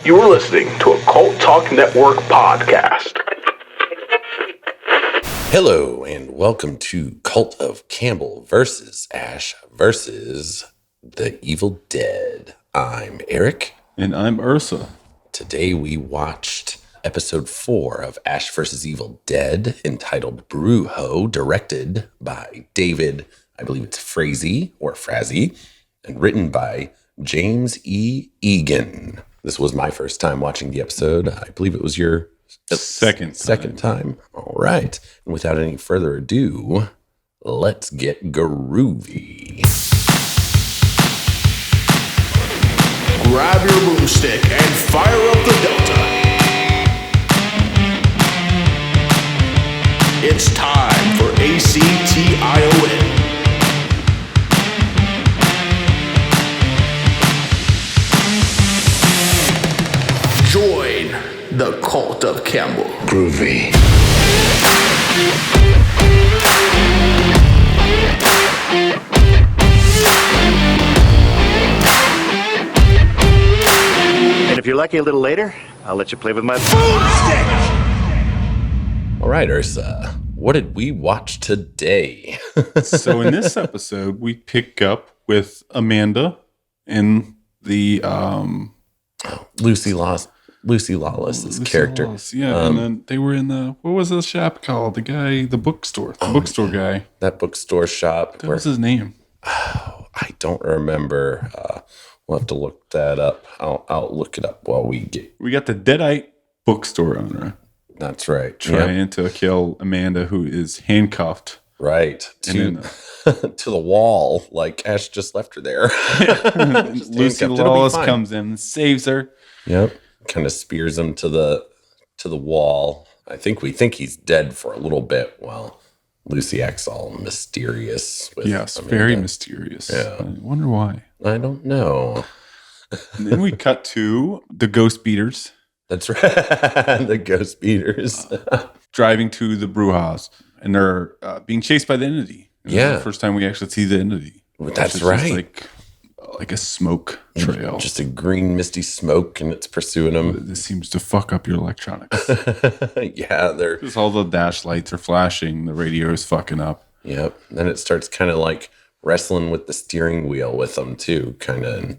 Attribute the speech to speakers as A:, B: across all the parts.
A: You're listening to a Cult Talk Network podcast.
B: Hello, and welcome to Cult of Campbell versus Ash versus the Evil Dead. I'm Eric.
C: And I'm Ursa.
B: Today we watched episode 4 of Ash vs. Evil Dead, entitled Brujo, directed by David, I believe it's Frazee, and written by James E. Egan. This was my first time watching the episode. I believe it was your second time. All right. And without any further ado, let's get groovy.
A: Grab your boomstick and fire up the Delta. It's time for ACTION. Join the Cult of Campbell. Groovy.
D: And if you're lucky a little later, I'll let you play with my boomstick.
B: All right, Ursa, what did we watch today?
C: So in this episode, we pick up with Amanda in the
B: Lucy Lawless's character.
C: Lawless, yeah, and then they were in the, what was the shop called? The bookstore. The bookstore guy.
B: That bookstore shop.
C: What was his name?
B: I don't remember. We'll have to look that up. I'll look it up while we
C: got the Deadite bookstore owner.
B: That's right.
C: Trying to kill Amanda, who is handcuffed.
B: Right. To the wall, like Ash just left her there.
C: Lucy Lawless comes in and saves her.
B: Yep. Kind of spears him to the wall. We think he's dead for a little bit while Lucy acts all mysterious.
C: Yes, very mysterious.
B: Yeah.
C: I wonder why.
B: I don't know.
C: And then we cut to the Ghost Beaters.
B: That's right. The Ghost Beaters.
C: Driving to the Brujas. And they're being chased by the entity.
B: Yeah.
C: The first time we actually see the entity.
B: That's right.
C: Like a smoke trail.
B: Just a green misty smoke, and it's pursuing them.
C: This seems to fuck up your electronics.
B: Yeah,
C: because all the dash lights are flashing. The radio is fucking up.
B: Yep. Then it starts kind of like wrestling with the steering wheel with them too. Kind of,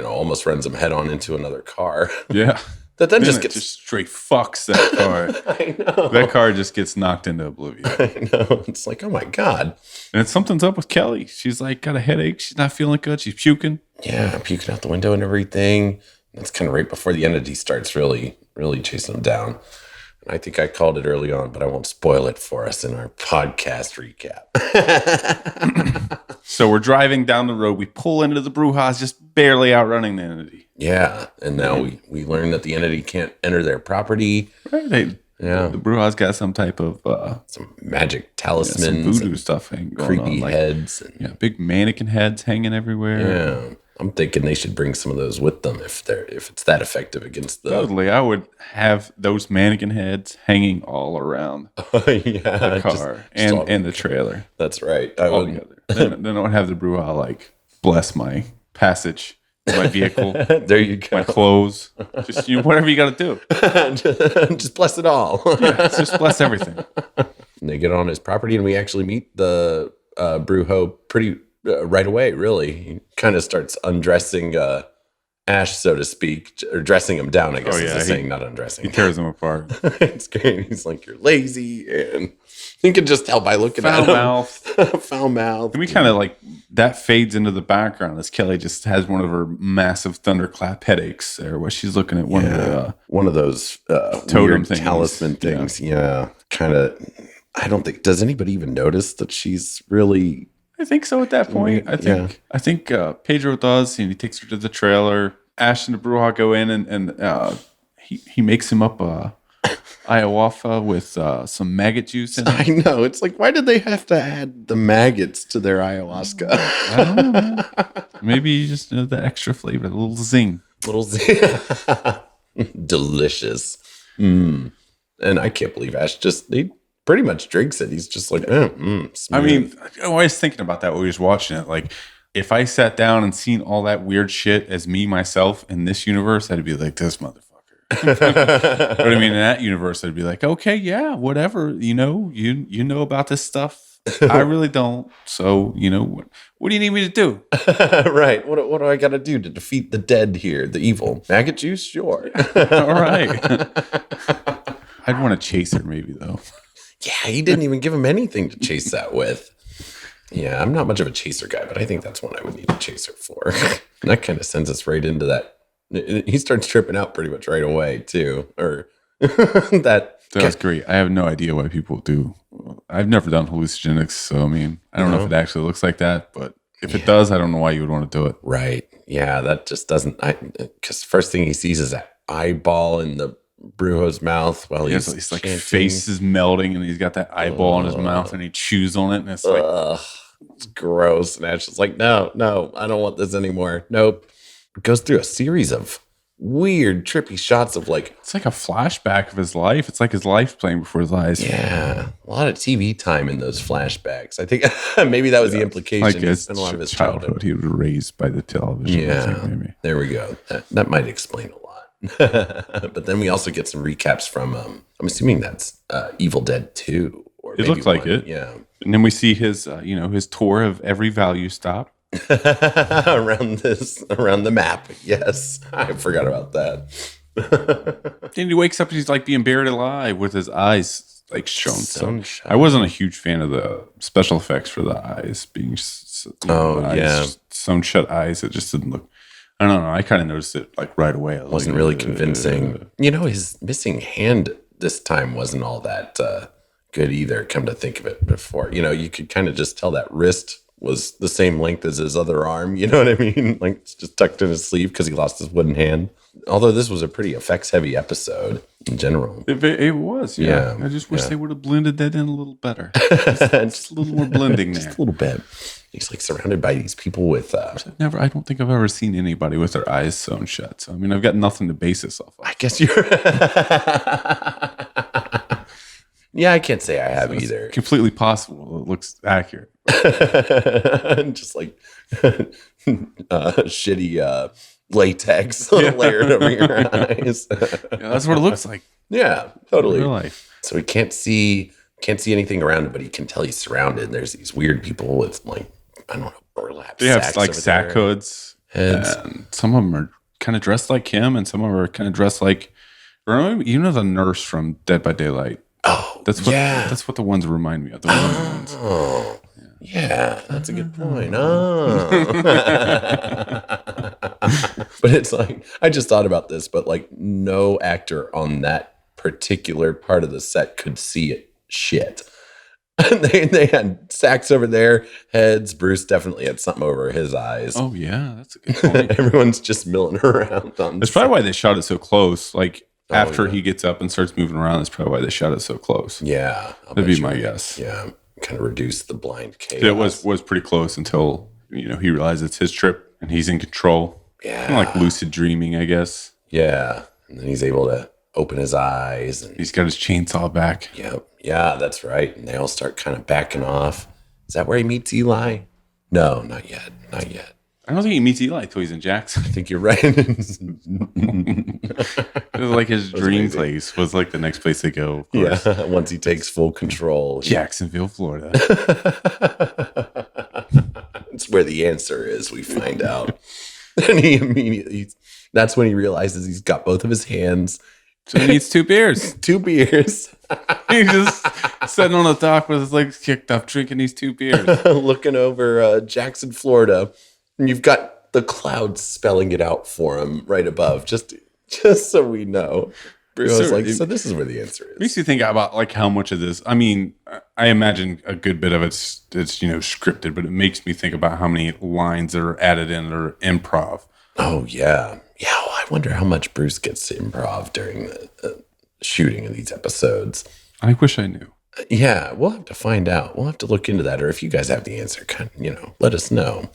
B: almost runs them head on into another car.
C: Yeah.
B: That then
C: just straight fucks that car.
B: I know.
C: That car just gets knocked into oblivion.
B: I know. It's like, oh my God.
C: And something's up with Kelly. She's like got a headache. She's not feeling good. She's puking.
B: Yeah, puking out the window and everything. That's kind of right before the entity starts really, really chasing them down. And I think I called it early on, but I won't spoil it for us in our podcast recap.
C: So we're driving down the road. We pull into the Brujas, just barely outrunning the entity.
B: Yeah, and now we learn that the entity can't enter their property.
C: Right. The Brujas got some type of
B: some magic talismans,
C: some voodoo stuff going
B: creepy
C: on,
B: heads,
C: big mannequin heads hanging everywhere.
B: Yeah, I'm thinking they should bring some of those with them if it's that effective against the.
C: Totally, I would have those mannequin heads hanging all around the car and the trailer.
B: That's right.
C: All together. Then I would have the Bruja bless my passage. My vehicle.
B: There you go.
C: My clothes. Just whatever you got to do.
B: Just bless it all.
C: Yeah, just bless everything.
B: And they get on his property, and we actually meet the Brujo pretty right away. Really, he kind of starts undressing Ash, so to speak, or dressing him down. I guess is the saying, not undressing.
C: He tears him apart.
B: It's great. He's like, "You're lazy," and you can just tell by looking at him. Foul mouth.
C: And we kind of that fades into the background as Kelly just has one of her massive thunderclap headaches there, where she's looking at one
B: of those
C: totem things.
B: Talisman things. Yeah. Kind of. I don't think. Does anybody even notice that she's really?
C: I think so. At that point, I think Pedro does, and he takes her to the trailer. Ash and the Bruja go in, and he makes him up ayahuasca with some maggot juice in it.
B: I know. It's like, why did they have to add the maggots to their ayahuasca?
C: I don't know, man. Maybe just the extra flavor, a little zing.
B: Delicious. And I can't believe Ash he pretty much drinks it. He's just like,
C: I mean, I was thinking about that when we was watching it. Like, if I sat down and seen all that weird shit as me myself in this universe, I'd be like, this motherfucker. But I mean, in that universe, I'd be like, okay, yeah, whatever. You know about this stuff. I really don't. So, what do you need me to do?
B: Right. What do I got to do to defeat the dead here, the evil? Maggot juice? Sure.
C: All right. I'd want to chase her maybe, though.
B: Yeah, he didn't even give him anything to chase that with. Yeah, I'm not much of a chaser guy, but I think that's one I would need a chaser for. And that kind of sends us right into that. He starts tripping out pretty much right away, too. Or
C: That's great. I have no idea why people do. I've never done hallucinogenics, so I mean, I don't know if it actually looks like that, but if it does, I don't know why you would want to do it.
B: Right. Yeah, that just doesn't. Because first thing he sees is that eyeball in the Brujo's mouth while he's
C: like face is melting and he's got that eyeball in his mouth and he chews on it and it's like
B: it's gross. And Ash is like, no, I don't want this anymore. Nope. It goes through a series of weird, trippy shots of like
C: it's like a flashback of his life. It's like his life playing before his eyes.
B: Yeah, a lot of TV time in those flashbacks. I think maybe that was the implication.
C: Like
B: he spent a lot of his childhood.
C: He was raised by the television.
B: Yeah, maybe. There we go. That might explain a lot. But then we also get some recaps from. I'm assuming that's Evil Dead 2. Or
C: it looked like it.
B: Yeah.
C: And then we see his, his tour of every value stop.
B: around the map. Yes, I forgot about that.
C: Then he wakes up and he's like being buried alive with his eyes like shown. So I wasn't a huge fan of the special effects for the eyes being sewn shut eyes. It just didn't look. I don't know. I kind of noticed it like right away. It
B: wasn't really convincing. His missing hand this time wasn't all that good either. Come to think of it, before you could kind of just tell that wrist was the same length as his other arm. You know what I mean? Like it's just tucked in his sleeve because he lost his wooden hand. Although this was a pretty effects-heavy episode in general.
C: It was, yeah. I just wish they would have blended that in a little better. Just a little more blending there.
B: Just a little bit. He's like surrounded by these people with...
C: I don't think I've ever seen anybody with their eyes sewn shut. So, I mean, I've got nothing to base this off of.
B: I guess you're... Yeah, I can't say I have either.
C: Completely possible. It looks accurate.
B: Just like shitty latex layered over your eyes.
C: Yeah, that's what it looks like.
B: Yeah, totally.
C: In real life.
B: So he can't see anything around him, but he can tell he's surrounded. There's these weird people with like, I don't know, burlap.
C: They have like sack hoods. Heads. And some of them are kind of dressed like him, and some of them are kind of dressed like, the nurse from Dead by Daylight.
B: Oh,
C: that's what the ones remind me of. The ones.
B: Oh, yeah, that's a good point. Oh. But it's like, I just thought about this, but like no actor on that particular part of the set could see it shit. They had sacks over their heads. Bruce definitely had something over his eyes.
C: Oh, yeah, that's a good point.
B: Everyone's just milling around on
C: That's probably why they shot it so close. Like, after he gets up and starts moving around, that's probably why they shot it so close.
B: Yeah.
C: That'd be my guess.
B: Yeah. Kind of reduce the blind chaos.
C: It was pretty close until, he realized it's his trip and he's in control.
B: Yeah.
C: Kind of like lucid dreaming, I guess.
B: Yeah. And then he's able to open his eyes. And
C: he's got his chainsaw back.
B: Yep. Yeah, that's right. And they all start kind of backing off. Is that where he meets Eli? No, not yet. Not yet.
C: I don't think he meets Eli till he's in Jackson.
B: I think you're right.
C: It was like his dream place was like the next place they go.
B: Yeah, once he takes full control.
C: Jacksonville, Florida.
B: It's where the answer is, we find out. And he immediately, that's when he realizes he's got both of his hands.
C: So he needs 2 beers.
B: 2 beers.
C: He's just sitting on the dock with his legs kicked up, drinking these 2 beers.
B: Looking over Jackson, Florida. And you've got the clouds spelling it out for him right above, just so we know. Brujo's like, so this is where the answer is.
C: Makes you think about like how much of this. I mean, I imagine a good bit of it's scripted, but it makes me think about how many lines that are added in that are improv.
B: Oh yeah, yeah. Well, I wonder how much Bruce gets to improv during the shooting of these episodes.
C: I wish I knew.
B: Yeah, we'll have to find out. We'll have to look into that, or if you guys have the answer, let us know.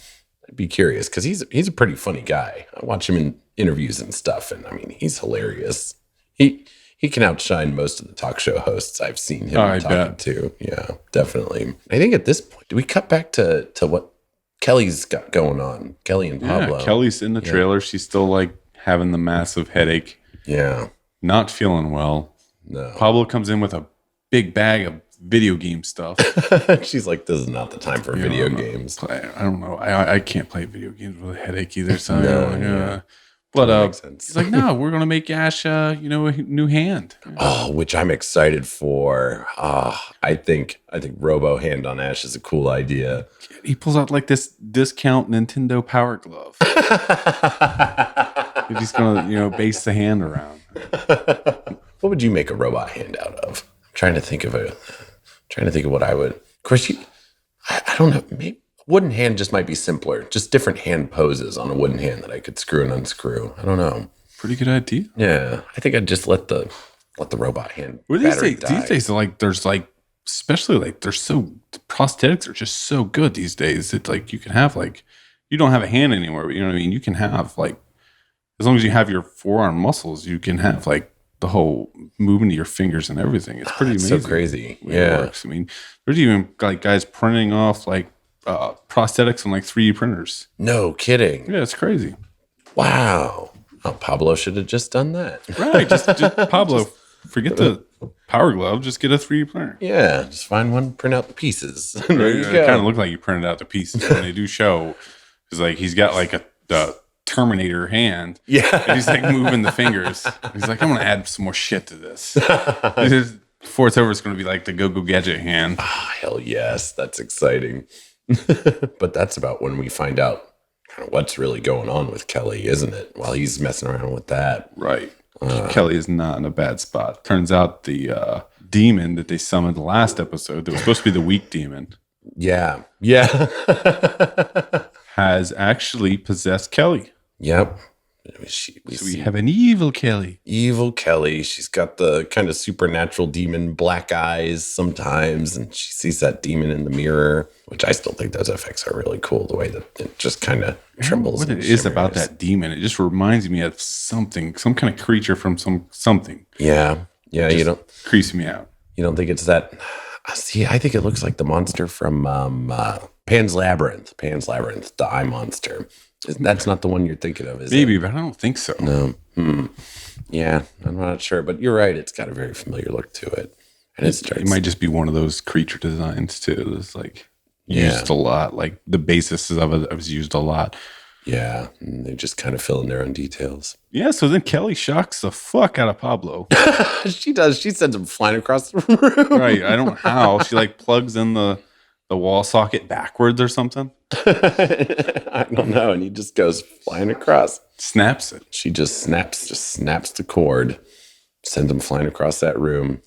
B: I'd be curious because he's a pretty funny guy. I watch him in interviews and stuff, and I mean, he's hilarious. He can outshine most of the talk show hosts I've seen him talking to. Yeah, definitely. I think at this point, do we cut back to what Kelly's got going on. Kelly and Pablo.
C: Yeah, Kelly's in the trailer. She's still like having the massive headache.
B: Yeah.
C: Not feeling well.
B: No.
C: Pablo comes in with a big bag of video game stuff.
B: She's like, this is not the time for video games.
C: I don't know. I can't play video games with a headache either. So
B: No,
C: But
B: makes sense.
C: he's like, no, we're gonna make Ash, a new hand.
B: Oh, which I'm excited for. I think Robo Hand on Ash is a cool idea.
C: He pulls out like this discount Nintendo Power Glove. He's just gonna, base the hand around.
B: What would you make a robot hand out of? I'm trying to think of what I would. Of course, I don't know. Maybe wooden hand just might be simpler. Just different hand poses on a wooden hand that I could screw and unscrew. I don't know.
C: Pretty good idea.
B: Yeah, I think I'd just let the robot hand.
C: Well, these days, like there's like, especially like prosthetics are just so good these days. It's like you can have like, you don't have a hand anymore, but you know what I mean. You can have like, as long as you have your forearm muscles, you can have like the whole movement of your fingers and everything. It's pretty amazing.
B: So crazy.
C: It works. I mean, there's even like guys printing off like prosthetics on like 3D printers.
B: No kidding.
C: Yeah, it's crazy.
B: Wow. Oh, Pablo should have just done that.
C: Right. Just Pablo, forget the Power Glove. Just get a 3D printer.
B: Yeah, just find one, print out the pieces. There you
C: It
B: go.
C: kind of looked like you printed out the pieces when they do show. It's like he's got like the Terminator hand.
B: Yeah.
C: And he's like moving the fingers. He's like, I'm going to add some more shit to this. Before it's over, it's going to be like the Go-Go Gadget hand.
B: Oh, hell yes. That's exciting. But that's about when we find out kind of what's really going on with Kelly, isn't it? While he's messing around with that.
C: Right. Kelly is not in a bad spot. Turns out the demon that they summoned the last episode, that was supposed to be the weak demon,
B: Yeah. Yeah.
C: has actually possessed Kelly.
B: Yep.
C: So we have an evil Kelly.
B: Evil Kelly. She's got the kind of supernatural demon black eyes sometimes, and she sees that demon in the mirror, which I still think those effects are really cool. The way that it just kind of trembles.
C: What it is about that demon, it just reminds me of something, some kind of creature from something.
B: Yeah. Yeah.
C: Just
B: You don't
C: creeps me out.
B: think it's that. See, I think it looks like the monster from Pan's Labyrinth. Pan's Labyrinth, the eye monster. That's not the one you're thinking of, is
C: Maybe,
B: it?
C: but I don't think so.
B: No. Yeah, I'm not sure, but you're right. It's got a very familiar look to it, and
C: It might just be one of those creature designs too. It's like
B: Yeah.
C: used a lot. Like the basis of it was used a lot.
B: Yeah, and they just kind of fill in their own details.
C: Yeah. So then Kelly shocks the fuck out of Pablo.
B: She does. She sends him flying across the room.
C: Right. I don't know how. She like plugs in the wall socket backwards or something.
B: I don't know, and he just goes flying across.
C: Snaps it.
B: She just snaps the cord, sends him flying across that room.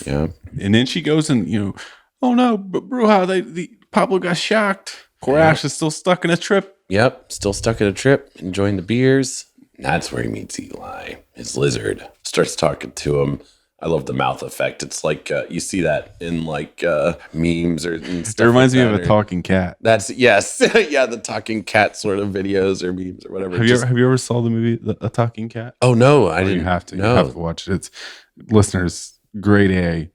B: Yeah.
C: And then she goes and oh no, but Brujo, the Pablo got shocked. Poor Ash is still stuck in a trip.
B: Yep, still stuck at a trip, enjoying the beers. And that's where he meets Eli, his lizard. Starts talking to him. I love the mouth effect. It's like you see that in like memes or stuff.
C: It reminds
B: like
C: me
B: that,
C: of a talking cat.
B: That's yes, yeah, the talking cat sort of videos or memes or whatever.
C: Have you ever saw the movie A Talking Cat?
B: Oh no, I didn't.
C: You have to.
B: No.
C: You have to watch it. It's listeners, grade A.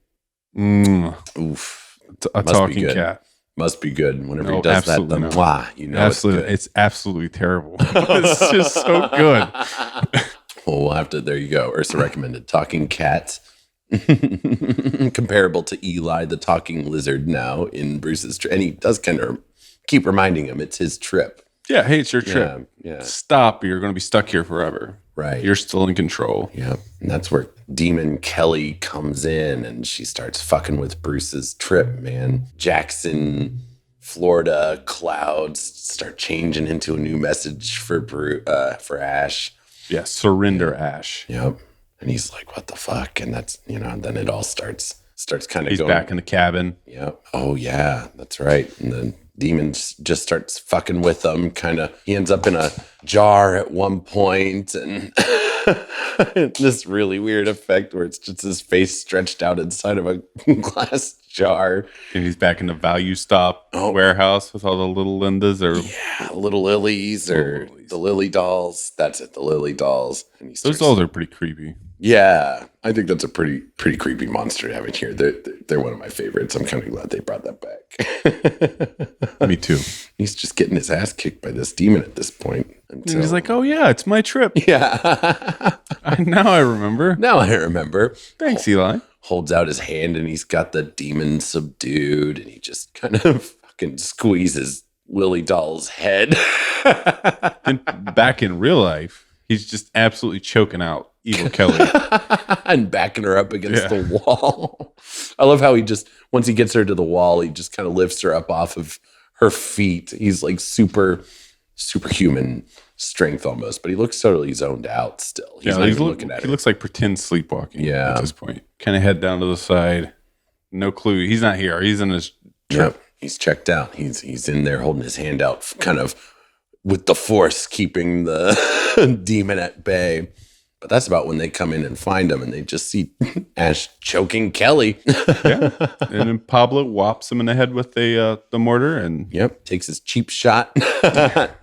B: Oof.
C: A
B: Must be
C: talking
B: good.
C: cat.
B: Must be good. Whenever
C: No,
B: he does that,
C: absolutely
B: the
C: not.
B: mwah,
C: Absolutely, it's absolutely terrible. It's just so good.
B: Well, we'll have to. There you go. Ursa recommended talking cat. Comparable to Eli, the talking lizard now in Bruce's trip. And he does kind of keep reminding him it's his trip.
C: Yeah, hey, it's your trip.
B: Yeah.
C: Stop, or you're going to be stuck here forever.
B: Right.
C: You're still in control.
B: Yeah. And that's where Demon Kelly comes in and she starts fucking with Bruce's trip, man. Jackson, Florida clouds start changing into a new message for Ash.
C: Yeah, surrender, Ash.
B: Yep. And he's like, what the fuck? And that's, and then it all starts kind of
C: He's
B: going.
C: back in the cabin.
B: Yep. Oh, yeah. That's right. And then Demon just starts fucking with them. He ends up in a jar at one point, and this really weird effect where it's just his face stretched out inside of a glass jar.
C: And he's back in the value stop warehouse with all the little Lindas
B: Little lilies or
C: lilies.
B: the lily dolls. That's it, the lily dolls. And he
C: Those
B: starts,
C: dolls are pretty creepy.
B: Yeah, I think that's a pretty creepy monster to have in here. They're one of my favorites. I'm kind of glad they brought that back.
C: Me too.
B: He's just getting his ass kicked by this demon at this point.
C: And he's like, "Oh yeah, it's my trip."
B: Yeah.
C: Now I remember.
B: Now I remember.
C: Thanks, Eli.
B: Holds out his hand and he's got the demon subdued and he just kind of fucking squeezes Lily Doll's head.
C: And back in real life, he's just absolutely choking out Evil Kelly
B: and backing her up against the wall. I love how he just, once he gets her to the wall, he just kind of lifts her up off of her feet. He's like superhuman strength almost, but he looks totally zoned out still. He's not even looking at her.
C: He looks like pretend sleepwalking
B: Yeah.
C: at this point. Kind of head down to the side. No clue. He's not here. He's in his trip.
B: Yep. He's checked out. He's in there holding his hand out, kind of with the force keeping the demon at bay. But that's about when they come in and find him and they just see Ash choking Kelly.
C: Yeah. And then Pablo whops him in the head with the mortar and
B: takes his cheap shot,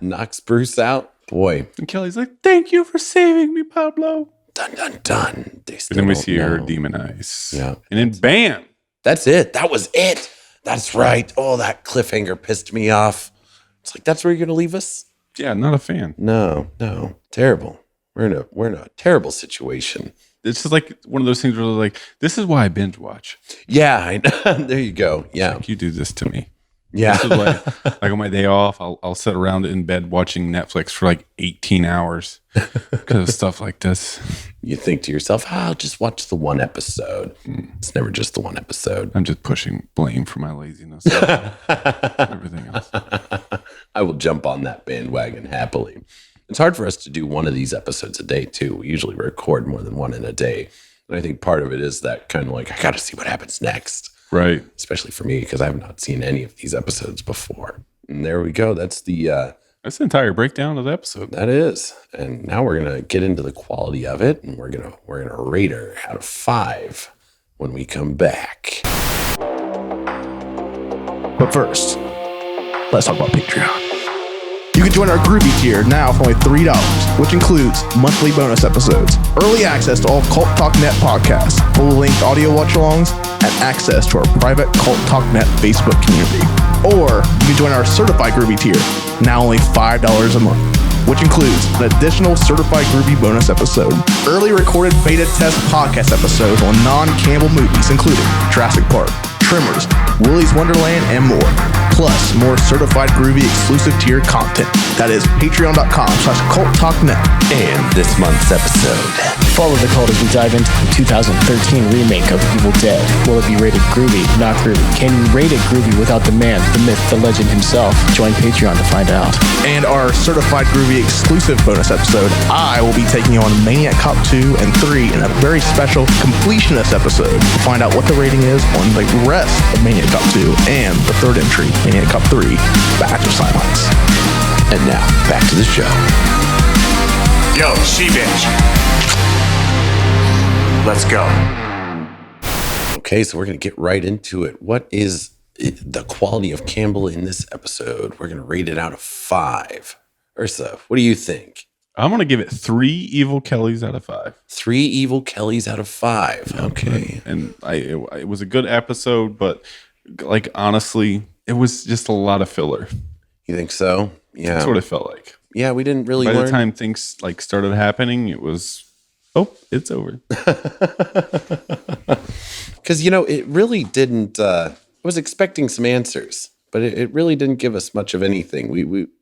B: knocks Bruce out. Boy.
C: And Kelly's like, "Thank you for saving me, Pablo."
B: Dun, dun, dun.
C: And then we see her demonize.
B: Yeah.
C: And then bam.
B: That's it. That was it. That's right. Oh, that cliffhanger pissed me off. It's like, that's where you're going to leave us?
C: Yeah, not a fan.
B: No. Terrible. We're in a terrible situation.
C: It's just like one of those things where they're like, this is why I binge watch.
B: Yeah, I know. There you go. Yeah.
C: Like, you do this to me.
B: Yeah.
C: This is why, like on my day off, I'll sit around in bed watching Netflix for like 18 hours because of stuff like this.
B: You think to yourself, I'll just watch the one episode. It's never just the one episode.
C: I'm just pushing blame for my laziness. Everything else.
B: I will jump on that bandwagon happily. It's hard for us to do one of these episodes a day, too. We usually record more than one in a day. And I think part of it is that kind of like, I got to see what happens next.
C: Right.
B: Especially for me, because I have not seen any of these episodes before. And there we go. That's the
C: entire breakdown of the episode.
B: That is. And now we're gonna get into the quality of it, and we're gonna rate her out of 5 when we come back.
E: But first, let's talk about Patreon. You can join our groovy tier now for only $3, which includes monthly bonus episodes, early access to all Cult Talk Net podcasts, full-length audio watch-alongs, and access to our private Cult Talk Net Facebook community. Or you can join our certified groovy tier, now only $5 a month, which includes an additional certified groovy bonus episode, early recorded beta test podcast episodes on non-Campbell movies, including Jurassic Park, Tremors, Willy's Wonderland, and more. Plus, more certified groovy exclusive tier content. That is patreon.com/culttalknet.
B: And this month's episode.
F: Follow the cult as we dive into the 2013 remake of Evil Dead. Will it be rated groovy, not groovy? Can you rate it groovy without the man, the myth, the legend himself? Join Patreon to find out.
E: And our certified groovy exclusive bonus episode, I will be taking on Maniac Cop 2 and 3 in a very special completionist episode to find out what the rating is on the rest of Maniac Cop 2 and the third entry, Maniac Cop 3, Batch of Silence.
B: And now, back to the show.
D: Yo, she-bitch. Let's go.
B: Okay, so we're going to get right into it. What is the quality of Campbell in this episode? We're going to rate it out of 5. Ursa, what do you think?
C: I'm going to give it 3 Evil Kellys out of 5.
B: 3 Evil Kellys out of 5. Okay.
C: And it was a good episode, but like honestly, it was just a lot of filler.
B: You think so? Yeah.
C: That's what it felt like.
B: Yeah, we didn't really learn.
C: By the time things like started happening, it was, it's over.
B: Because, it really didn't, I was expecting some answers, but it really didn't give us much of anything.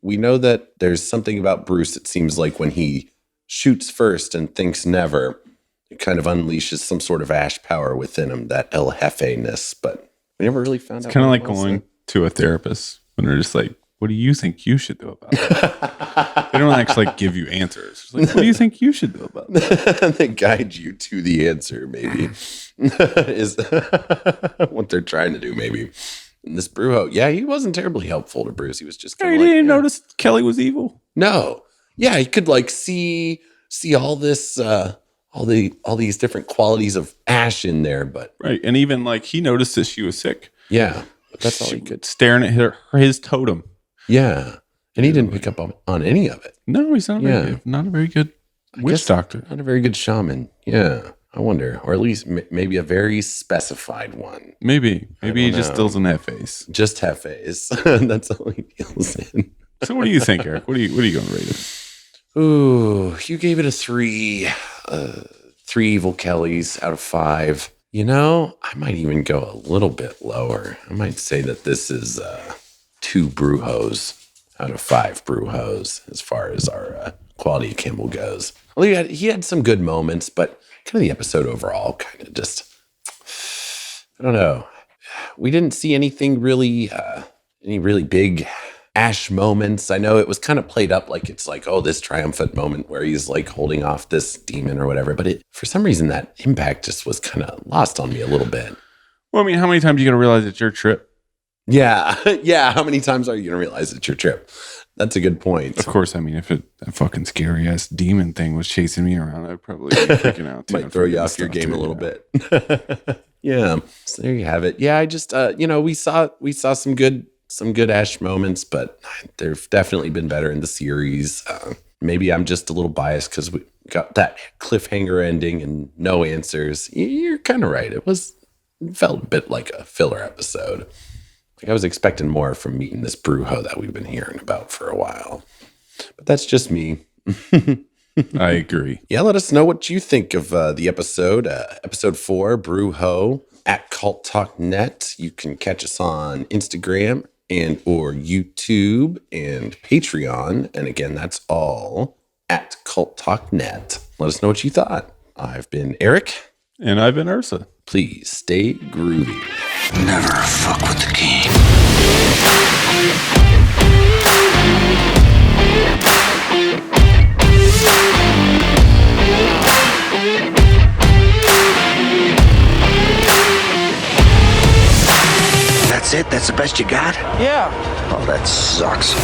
B: We know that there's something about Bruce, it seems like when he shoots first and thinks never, it kind of unleashes some sort of Ash power within him, that El Jefe-ness, but we never really found out.
C: It's kind of like going to a therapist when they're just like, what do you think you should do about it? They don't actually give you answers. It's like, what do you think you should do about it?
B: They guide you to the answer, maybe, is what they're trying to do, maybe. And this Brujo, he wasn't terribly helpful to Bruce. He was just kind of
C: he didn't notice Kelly was evil.
B: No. Yeah, he could see all this, all these different qualities of Ash in there, but
C: right. And even like he noticed that she was sick.
B: Yeah, but that's all he could.
C: Staring at his totem.
B: Yeah, and he didn't pick up on any of it.
C: No, he's not. Not a very good Witch doctor.
B: Not a very good shaman. Yeah. I wonder. Or at least maybe a very specified one.
C: Maybe he just doesn't have face.
B: Just have face. That's all he deals in.
C: So what do you think, Eric? What are you going to rate it?
B: Ooh, you gave it a 3. 3 evil Kellys out of 5. You know, I might even go a little bit lower. I might say that this is 2 Brujos out of 5 Brujos as far as our quality of Kimball goes. Well, he had some good moments, but kind of the episode overall kind of just, I don't know. We didn't see anything really, any really big Ash moments. I know it was kind of played up like it's like, oh, this triumphant moment where he's like holding off this demon or whatever. But for some reason, that impact just was kind of lost on me a little bit.
C: Well, I mean, how many times are you going to realize it's your trip?
B: Yeah. Yeah. How many times are you going to realize it's your trip? That's a good point.
C: Of course. I mean, if that fucking scary ass demon thing was chasing me around, I'd probably be freaking out too.
B: Might throw you off your game a little bit. Yeah. So there you have it. Yeah. I just, we saw some good Ash moments, but there've definitely been better in the series. Maybe I'm just a little biased because we got that cliffhanger ending and no answers. You're kind of right. It felt a bit like a filler episode. Like I was expecting more from meeting this Brujo that we've been hearing about for a while. But that's just me.
C: I agree.
B: Yeah, let us know what you think of the episode. Episode 4, Brujo, at Cult Talk Net. You can catch us on Instagram and or YouTube and Patreon. And again, that's all at Cult Talk Net. Let us know what you thought. I've been Eric.
C: And I've been Ursa.
B: Please stay groovy.
G: Never fuck with the king. That's it? That's the best you got?
H: Yeah.
G: Oh, that sucks.